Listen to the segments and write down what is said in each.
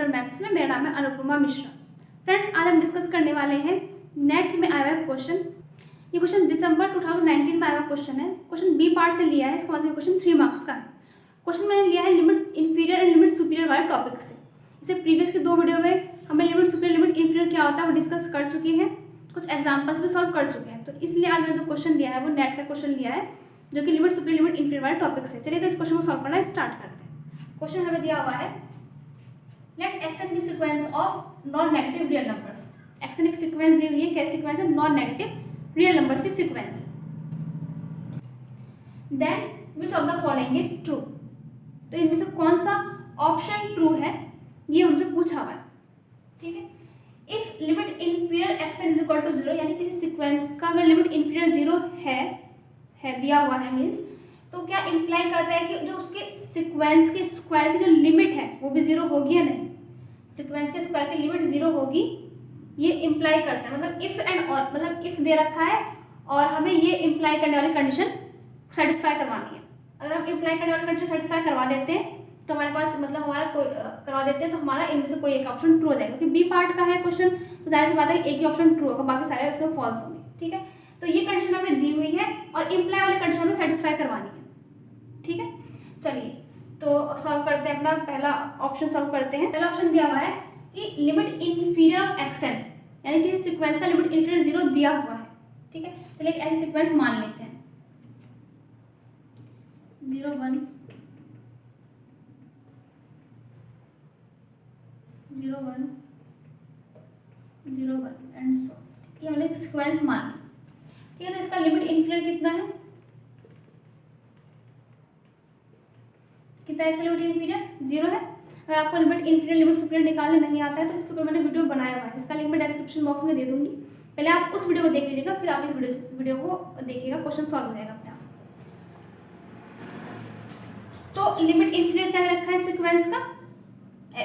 Computer maths में। मेरा नाम है अनुपमा मिश्रा। फ्रेंड्स, आज हम डिस्कस करने वाले हैं नेट में आया हुआ क्वेश्चन। ये क्वेश्चन दिसंबर 2019 में आया हुआ क्वेश्चन है। क्वेश्चन बी पार्ट से लिया है, इसका मतलब क्वेश्चन 3 मार्क्स का है। क्वेश्चन मैंने लिया है limit inferior and limit superior वाले टॉपिक से। इसे प्रीवियस के 2 वीडियो में हमने लिमिट सुपीरियर लिमिट इंफीरियर क्या होता है वो डिस्कस कर चुके हैं, कुछ एग्जाम्पल्स भी सॉल्व कर चुके हैं। तो इसलिए आज मैंने जो क्वेश्चन लिया है वो नेट का क्वेश्चन लिया है, जो कि लिमिट सुपीरियर लिमिट इंफीरियर वाले टॉपिक से। चलिए तो इस क्वेश्चन को सॉल्व करना स्टार्ट करते हैं। क्वेश्चन हमें दिया हुआ है, let x n be sequence of non negative real numbers. X n एक सीक्वेंस दी हुई है, क्या सीक्वेंस है? नॉन नेगेटिव रियल नंबर्स की sequence. Then which of the following is true. तो इनमें से कौन सा ऑप्शन ट्रू है ये हमसे पूछा हुआ है, ठीक है। If limit inferior x n is equal to 0, यानी किसी सीक्वेंस का अगर लिमिट इंफीरियर 0 है दिया हुआ है मीन्स, तो क्या इंप्लाई करता है कि जो उसके सीक्वेंस के स्क्वायर की जो लिमिट है वो भी 0 होगी या नहीं? सीक्वेंस के स्क्वायर की लिमिट 0 होगी, ये इंप्लाई करता है। मतलब इफ एंड और, मतलब इफ दे रखा है और हमें ये इंप्लाई करने वाली कंडीशन सेटिस्फाई करवानी है। अगर हम इंप्लाई करने वाली कंडीशन सेटिस्फाई करवा देते हैं तो हमारे पास मतलब हमारा कोई करवा देते हैं तो हमारा इनमें से कोई एक ऑप्शन ट्रू हो जाएगा। क्योंकि बी पार्ट का है क्वेश्चन, तो जाहिर सी बात है एक ही ऑप्शन ट्रू होगा, बाकी सारे इसमें फॉल्स होंगे, ठीक है। तो ये कंडीशन हमें दी हुई है और इंप्लाई वाली कंडीशन हमें सेटिस्फाई करवानी है, ठीक है। चलिए तो सॉल्व करते हैं, अपना पहला ऑप्शन सॉल्व करते हैं। पहला ऑप्शन दिया हुआ है कि लिमिट इंफीरियर ऑफ एक्सन, यानी कि सीक्वेंस का लिमिट इंफीरियर 0 दिया हुआ है, ठीक है। चलिए एक ऐसी सीक्वेंस मान लेते हैं 0 1 0 1 0 1 एंड सो, ये हमने सीक्वेंस मान ली, ठीक है। तो इसका लिमिट इंफीरियर कितना है? कितना है इसका लिमिट इंफीरियर? 0 है। अगर आपको लिमिट इंफीरियर लिमिट सुपीरियर निकालने नहीं आता है तो इसके ऊपर मैंने वीडियो बनाया हुआ है, जिसका लिंक मैं डिस्क्रिप्शन बॉक्स में दे दूंगी। पहले आप उस वीडियो को देख लीजिएगा, फिर आप इस वीडियो को देखिएगा, क्वेश्चन सॉल्व हो जाएगा अपने आप। तो लिमिट इंफीरियर क्या दे रखा है सीक्वेंस का?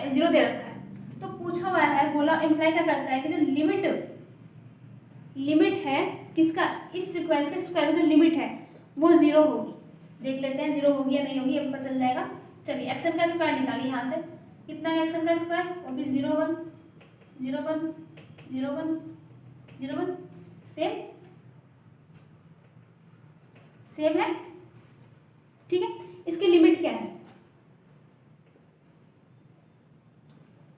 0 दे रखा है। तो पूछा हुआ है, बोला इंप्लाई क्या करता है कि जो लिमिट है किसका, इस सीक्वेंस के स्क्वायर की जो लिमिट है वो 0 होगी। देख लेते हैं 0 होगी या नहीं होगी, ये पता चल जाएगा। चलिए एक्सन का स्क्वायर निकालिए यहाँ से। कितना है एक्सन का स्क्वायर? वो भी 0 1 0 1 0 1 0 1, सेम है, ठीक है। इसकी लिमिट क्या है?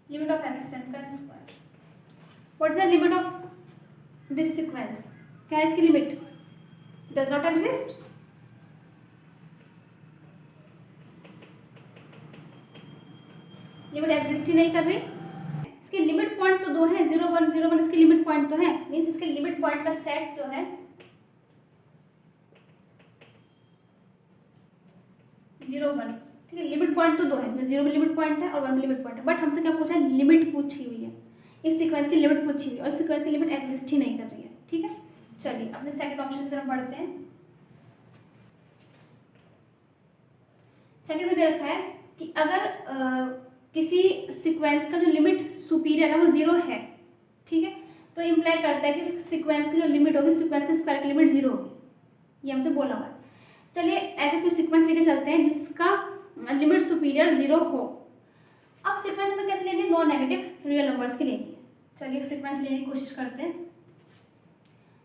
लिमिट ऑफ एक्सन का square. What is the limit of this sequence? क्या है इसकी limit? Does not exist. Limit exist ही नहीं कर रही। इसके लिमिट पॉइंट तो 2 है, 0 1 0 1 इसकी लिमिट पॉइंट तो है, मीन्स इसके लिमिट पॉइंट का सेट जो है 0 1, ठीक है। लिमिट पॉइंट तो 2 है, इसमें 0 में लिमिट पॉइंट है और 1 में लिमिट पॉइंट है। बट हमसे क्या पूछा है? लिमिट पूछी हुई है, इस सीक्वेंस की लिमिट पूछी हुई है और सीक्वेंस की लिमिट एग्जिस्ट ही नहीं कर रही है, ठीक है। चलिए अपने सेकंड ऑप्शन की तरफ बढ़ते हैं। सेकंड में दे रखा है कि अगर किसी सीक्वेंस का जो लिमिट सुपीरियर है वो 0 है, ठीक है, तो इंप्लाई करता है कि उस सीक्वेंस की जो लिमिट होगी, सीक्वेंस के स्क्वायर की लिमिट 0 होगी, ये हमसे बोला हुआ है। चलिए ऐसे कोई सीक्वेंस लेके चलते हैं जिसका लिमिट सुपीरियर 0 हो। अब सीक्वेंस में कैसे लेनी है? नॉन नेगेटिव रियल नंबर्स की लेनी है। चलिए एक सीक्वेंस लेने की कोशिश करते हैं।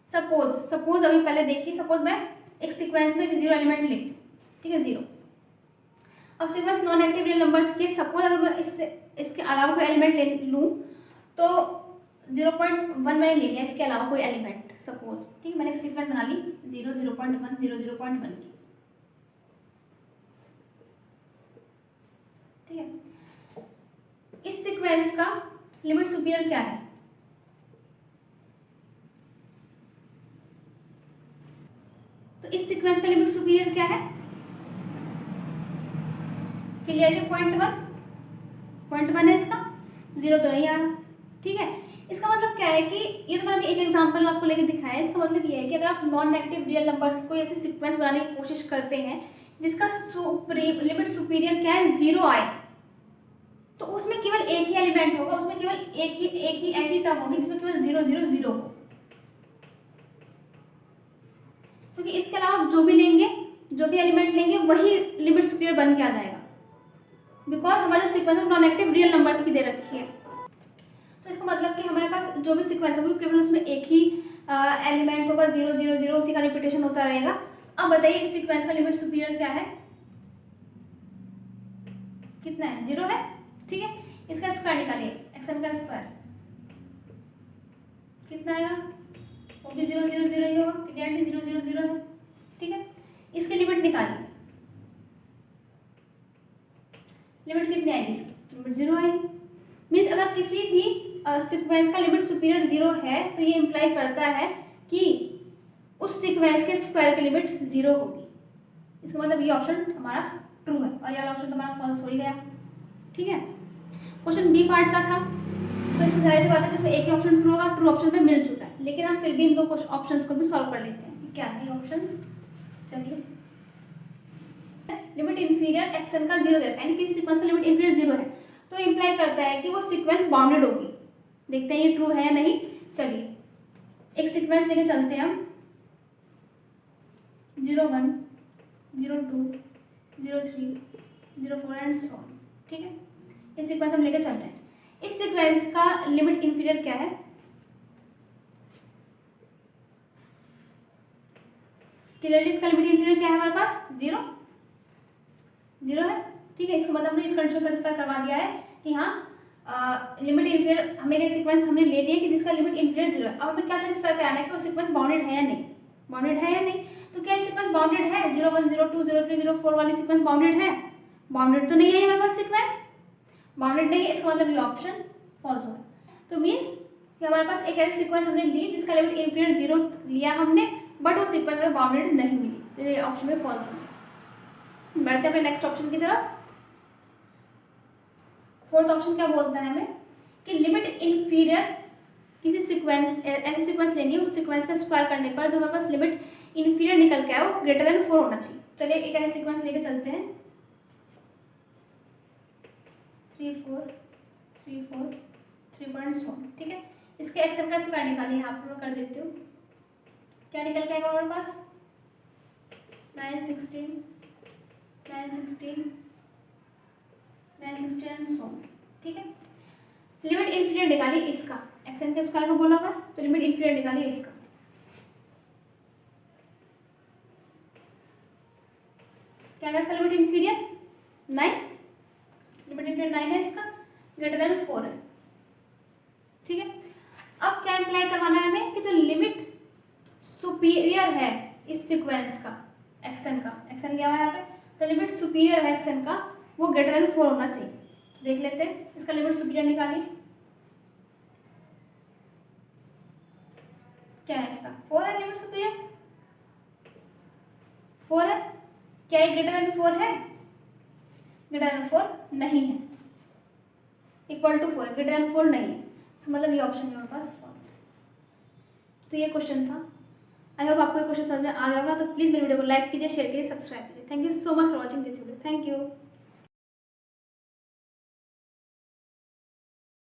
सपोज अभी पहले देखिए, सपोज मैं एक सीक्वेंस में 0 एलिमेंट लेती हूँ, ठीक है, 0। अब sequence non negative real numbers के, सपोज अगर मैं इसके अलावा कोई एलिमेंट ले लूँ तो 0.1 मैंने ले लिया, इसके अलावा कोई एलिमेंट सपोज, ठीक है। मैंने एक सीक्वेंस बना ली 0 0.1 0 0.1 की, ठीक है। इस सीक्वेंस का लिमिट सुपीरियर क्या है? तो इस सीक्वेंस का लिमिट सुपीरियर क्या है? क्लियरली 0.1 है इसका, 0 तो नहीं आ रहा, ठीक है। इसका मतलब क्या है कि ये तो मैंने एक एग्जांपल आपको लेके दिखाया है। इसका मतलब ये है कि अगर आप नॉन नेगेटिव रियल नंबर्स की कोई ऐसी सीक्वेंस बनाने की कोशिश करते हैं जिसका लिमिट सुपीरियर क्या है? 0 आए, तो उसमें केवल एक ही एलिमेंट होगा, उसमें केवल एक ही ऐसी टर्म होगी जिसमें केवल 0 0 0 हो, क्योंकि इसके अलावा आप जो भी एलिमेंट लेंगे वही लिमिट सुपीरियर बन के आ जाएगा। बिकॉज हमारे जो सीक्वेंस है नॉन नेगेटिव रियल नंबर्स की दे रखी है। तो इसका मतलब कि हमारे पास जो भी सीक्वेंस होगी केवल उसमें एक ही एलिमेंट होगा 0 0 0, उसी का रिपीटेशन होता रहेगा। अब बताइए इस सीक्वेंस का लिमिट सुपीरियर क्या है, कितना है, 0 है। ठीक है, इसका स्क्वायर निकालिए, एक्सन का स्क्वायर कितना आएगा, वो भी 0 0 0 ही होगा, क्लियरली 0 0 0 है। ठीक है, इसकी लिमिट निकालिए, लिमिट कितनी आएगी इसकी, लिमिट 0 आएगी। मीन्स अगर किसी भी सीक्वेंस का लिमिट सुपीरियर 0 है तो ये इंप्लाई करता है कि उस सीक्वेंस के स्क्वायर की लिमिट 0 होगी। इसका मतलब ये ऑप्शन हमारा ट्रू है और ये वाला ऑप्शन तुम्हारा फॉल्स हो ही गया। ठीक है, क्वेश्चन बी पार्ट का था, तो इससे जाहिर सी बात है कि इसमें एक ही ऑप्शन ट्रू होगा, ट्रू ऑप्शन पे मिल चुका है, लेकिन हम फिर भी इन दो ऑप्शंस को भी सॉल्व कर लेते हैं। क्या है ये ऑप्शंस, चलिए। लिमिट इंफीरियर एक्सन का 0 दे रखा है, यानी किसी सीक्वेंस का लिमिट इंफीरियर 0 है तो इंप्लाई करता है कि वो सीक्वेंस बाउंडेड होगी। देखते हैं ये ट्रू है या नहीं। चलिए एक सीक्वेंस लेके चलते हैं हम, 0 1 0 2 0 3 0 4 एंड सो ऑन। ठीक है, ये सीक्वेंस हम लेके चल रहे हैं। इस सीक्वेंस का लिमिट इंफीरियर क्या है, क्लियरली इसका लिमिट इंफीरियर क्या है हमारे पास, 0 0 है। ठीक है, इसका मतलब हमने इस कंडीशन सेटिस्फाई करवा दिया है कि हाँ लिमिट इंफीरियर, हमें ये सीक्वेंस हमने ले लिया कि जिसका लिमिट इंफीरियर 0 है। अब हमें क्या सेटिस्फाई कराना है कि वो सीक्वेंस बाउंडेड है या नहीं, बाउंडेड है या नहीं। तो क्या सीक्वेंस बाउंडेड है, 0 1 0 2 0 3 0 4 वाली सीक्वेंस बाउंडेड है, बाउंडेड तो नहीं है हमारे पास सीक्वेंस, बाउंडेड नहीं है, इसका मतलब ये ऑप्शन फॉल्स होगा। तो मीन्स कि हमारे पास एक ऐसी सीक्वेंस हमने ली जिसका लिमिट इंफीरियर 0 लिया हमने, बट वो सीक्वेंस में बाउंडेड नहीं मिली, तो ये ऑप्शन में फॉल्स होगा। बढ़ते हैं अपने नेक्स्ट ऑप्शन की तरफ। फोर्थ ऑप्शन क्या बोलता है हमें कि लिमिट इंफीरियर किसी सीक्वेंस, ऐसी सीक्वेंस लेंगे उस सीक्वेंस का स्क्वायर करने पर जो हमारे पास लिमिट इंफीरियर निकल के आए वो ग्रेटर देन 4 होना चाहिए। चलिए एक ऐसी सीक्वेंस लेके चलते हैं, 3 4 3 4 3 4 एंड सो ऑन। ठीक है, इसके एक्सन का स्क्वायर निकालिए, यहाँ पे मैं कर देती हूँ। क्या निकल के आएगा हमारे पास, 9 16 9 16 9 16 एंड सो ऑन। ठीक है, लिमिट इंफीरियर निकालिए इसका, एक्सन के स्क्वायर को बोला हुआ है तो लिमिट इंफीरियर निकालिए इसका। क्या है इसका लिमिट इंफीरियर, 9, लिमिट इंफीरियर 9 है इसका, ग्रेटर देन 4 है। ठीक है, अब क्या इंप्लाई करवाना है हमें कि जो लिमिट सुपीरियर है इस सीक्वेंस का, एक्सन का, एक्सन लिया हुआ है यहाँ पे, तो लिमिट सुपीरियर है एक्सन का वो ग्रेटर देन 4 होना चाहिए। तो देख लेते हैं इसका लिमिट सुपीरियर निकालिए, क्या है इसका, 4 है लिमिट सुपीरियर, 4 है। क्या ये ग्रेटर देन 4 है, ग्रेटर देन 4 नहीं है, इक्वल टू 4 है, ग्रेटर देन 4 नहीं है, तो मतलब ये ऑप्शन मेरे पास फॉल्स। तो ये क्वेश्चन था। आई होप आपको ये क्वेश्चन समझ में आ गया होगा। तो प्लीज़ मेरे वीडियो को लाइक कीजिए, शेयर कीजिए, सब्सक्राइब कीजिए। Thank you so much for watching this video. Thank you.